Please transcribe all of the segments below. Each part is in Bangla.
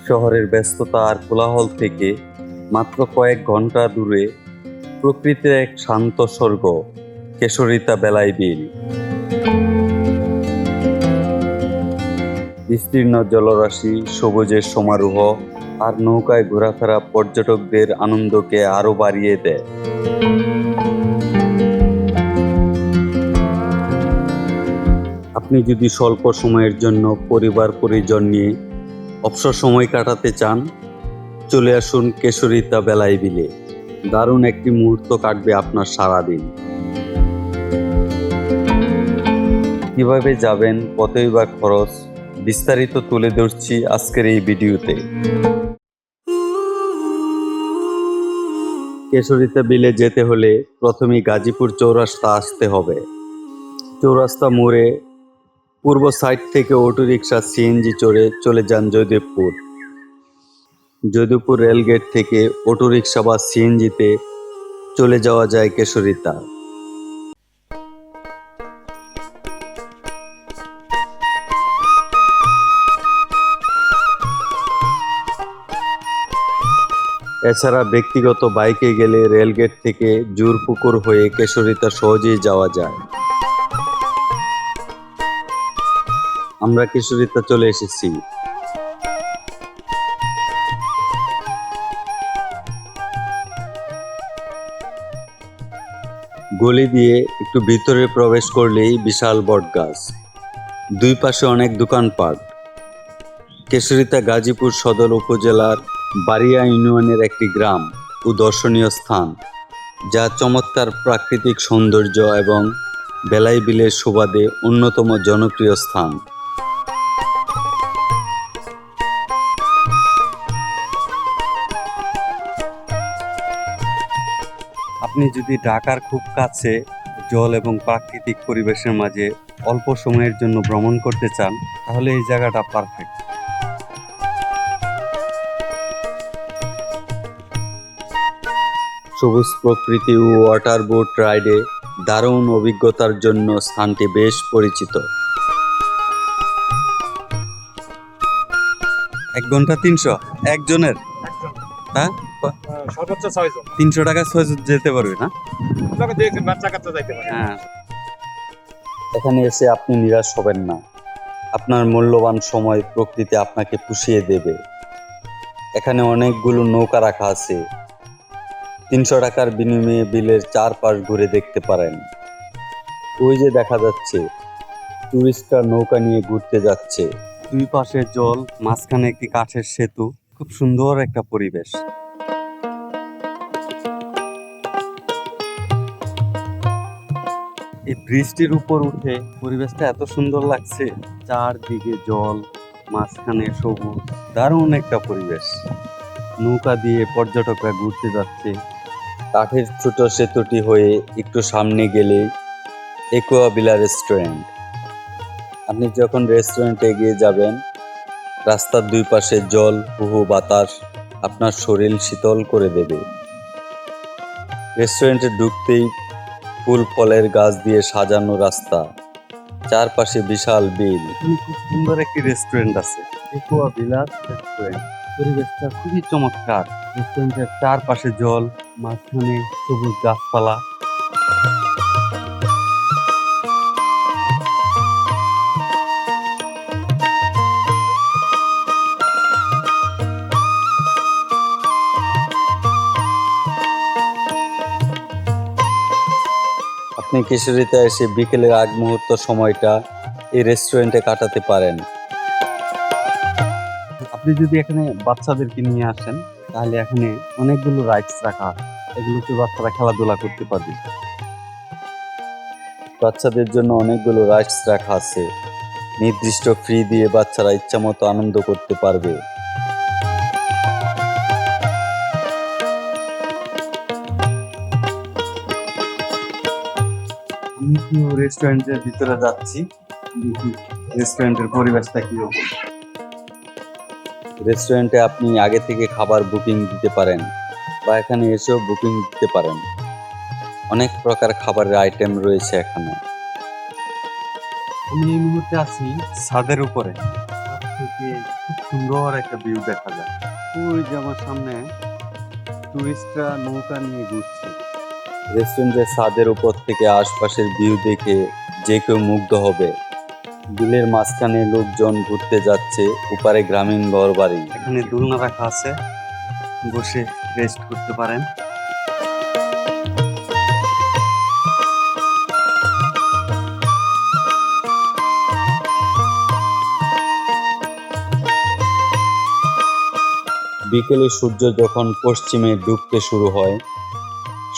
শহরের ব্যস্ততা আর কোলাহল থেকে মাত্র কয়েক ঘন্টা দূরে প্রকৃতির এক শান্ত স্বর্গ, কেশরিতা বেলায় বিল। বিস্তীর্ণ জলরাশি, সবুজের সমারোহ আর নৌকায় ঘোরাফেরা পর্যটকদের আনন্দকে আরো বাড়িয়ে দেয়। আপনি যদি স্বল্প সময়ের জন্য পরিবার পরিজন নিয়ে অবসর সময় কাটাতে চান, চলে আসুন কেশরিতা বেলায় বিলে। দারুণ একটি মুহূর্ত কাটবে আপনার সারাদিন। কিভাবে যাবেন, কতই বা খরচ, বিস্তারিত তুলে ধরছি আজকের এই ভিডিওতে। কেশরিতা বিলে যেতে হলে প্রথমেই গাজীপুর চৌরাস্তা আসতে হবে। চৌরাস্তা মোড়ে পূর্ব সাইড থেকে অটোরিকশা, সিএনজি চড়ে চলে যান জয়দেবপুর। জয়দেবপুর রেলগেট থেকে অটোরিকশা বা সিএনজিতে চলে যাওয়া যায় কেশরিতা। এছাড়া ব্যক্তিগত বাইকে গেলে রেলগেট থেকে জুরপুকুর হয়ে কেশরিতা সহজেই যাওয়া যায়। আমরা কেশরিতা চলে এসেছি। গলি দিয়ে একটু ভিতরে প্রবেশ করলেই বিশাল বটগাছ, দুই পাশে অনেক দোকানপাট। কেশরিতা গাজীপুর সদর উপজেলার বারিয়া ইউনিয়নের একটি গ্রাম ও দর্শনীয় স্থান, যা চমৎকার প্রাকৃতিক সৌন্দর্য এবং বেলায় বিলের সুবাদে অন্যতম জনপ্রিয় স্থান। আপনি যদি ঢাকার খুব কাছে জল এবং প্রাকৃতিক পরিবেশের মাঝে অল্প সময়ের জন্য ভ্রমণ করতে চান, তাহলে এই জায়গাটা পারফেক্ট। সবুজ প্রকৃতি ও ওয়াটার বোট রাইডে দারুণ অভিজ্ঞতার জন্য স্থানটি বেশ পরিচিত। 1 ঘন্টা 300 একজনের? হ্যাঁ, সর্বোচ্চ 6 জন। 300 টাকা 6 জন যেতে পারবে না? বাচ্চা কাচ্চা যাইতে পারে। হ্যাঁ, এখানে এসে আপনি নিরাশ হবেন না। আপনার মূল্যবান সময় প্রকৃতি আপনাকে পুষিয়ে দেবে। এখানে অনেকগুলো নৌকা রাখা আছে। 300 টাকার বিনিময়ে বিলের চারপাশ ঘুরে দেখতে পারেন। ওই যে দেখা যাচ্ছে টুরিস্টরা নৌকা নিয়ে ঘুরতে যাচ্ছে। দুই পাশে জল, মাঝখানে একটি কাঠের সেতু। খুব সুন্দর একটা পরিবেশ। এই ব্রিজটির উপর উঠে পরিবেশটা এত সুন্দর লাগছে, চারদিকে জল, মাঝখানে সবুজ, দারুণ একটা পরিবেশ। নৌকা দিয়ে পর্যটকরা ঘুরতে যাচ্ছে। কাঠের ছোট সেতুটি হয়ে একটু সামনে গেলে একুয়া ভিলা রেস্টুরেন্ট। আপনি যখন রেস্টুরেন্টে এগিয়ে যাবেন, রাস্তার দুই পাশে জল, হুহু বাতাস আপনার শরীর শীতল করে দেবে। রেস্টুরেন্টে ঢুকতেই ফুল ফলের গাছ দিয়ে সাজানো রাস্তা, চারপাশে বিশাল বিল। খুব সুন্দর একটি রেস্টুরেন্ট আছে, একুয়া ভিলা রেস্টুরেন্ট। পরিবেশটা খুবই চমৎকার। রেস্টুরেন্টের চারপাশে জল, মাঝখানে সবুজ গাছপালা। আপনি কেশরিতা এসে বিকেলের আগ মুহূর্ত সময়টা এই রেস্টুরেন্টে কাটাতে পারেন। আপনি যদি এখানে বাচ্চাদেরকে নিয়ে আসেন, তাহলে এখানে অনেকগুলো রাইডস রাখা, এগুলোতে বাচ্চারা খেলাধুলা করতে পারবে। বাচ্চাদের জন্য অনেকগুলো রাইডস রাখা আছে, নির্দিষ্ট ফি দিয়ে বাচ্চারা ইচ্ছামতো আনন্দ করতে পারবে। আমি একটু রেস্টুরেন্টের ভিতরে যাচ্ছি, দেখি রেস্টুরেন্টের পরিবেশটা কিরকম। রেস্টুরেন্টে আপনি আগে থেকে খাবার বুকিং দিতে পারেন বা এখানে এসেও বুকিং দিতে পারেন। অনেক প্রকার খাবারের আইটেম রয়েছে এখানে। আমি এই মুহূর্তে আছি ছাদের উপরে। থেকে খুব সুন্দর একটা ভিউ দেখা যায়। ওই যে আমার সামনে টুরিস্টরা নৌকা নিয়ে ঘুরছে। রেস্টুরেন্টের ছাদের উপর থেকে আশপাশের ভিউ দেখে যে কেউ মুগ্ধ হবে। বিলের মাঝখানে লোকজন ঘুরতে যাচ্ছে, ওপারে গ্রামীণ ঘর বাড়ি। এখানে দোলনা রাখা আছে, বসে রেস্ট করতে পারেন। বিকেলে সূর্য যখন পশ্চিমে ডুবতে শুরু হয়,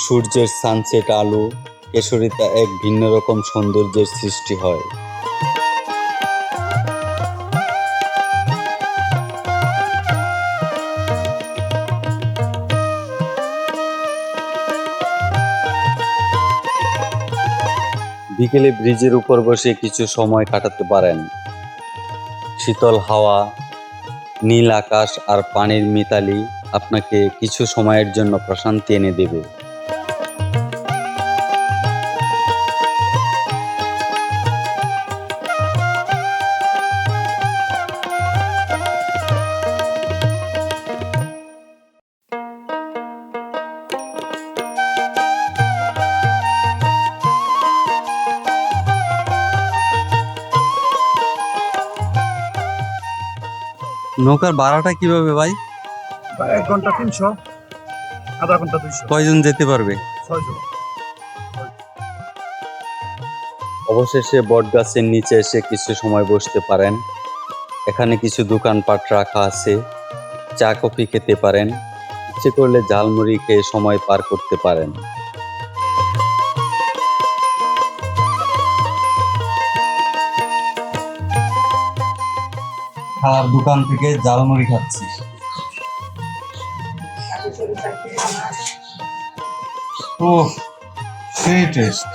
সূর্যের সানসেট আলো কেশরীতে এক ভিন্ন রকম সৌন্দর্যের সৃষ্টি হয়। বিকেলে ব্রিজের উপর বসে কিছু সময় কাটাতে পারেন। শীতল হাওয়া, নীল আকাশ আর পানির মিতালি আপনাকে কিছু সময়ের জন্য প্রশান্তি এনে দেবে। নৌকার ভাড়াটা কিভাবে ভাই? 1 ঘন্টা 300, আধা ঘন্টা 200, কয়জন যেতে পারবে? 6 জন। অবশেষে বটগাছের নিচে এসে কিছু সময় বসতে পারেন। এখানে কিছু দোকানপাট রাখা আছে, চা কফি খেতে পারেন, ইচ্ছে করলে ঝালমুড়ি খেয়ে সময় পার করতে পারেন। খাওয়ার দোকান থেকে ঝালমুড়ি খাচ্ছি। ও সেই টেস্ট।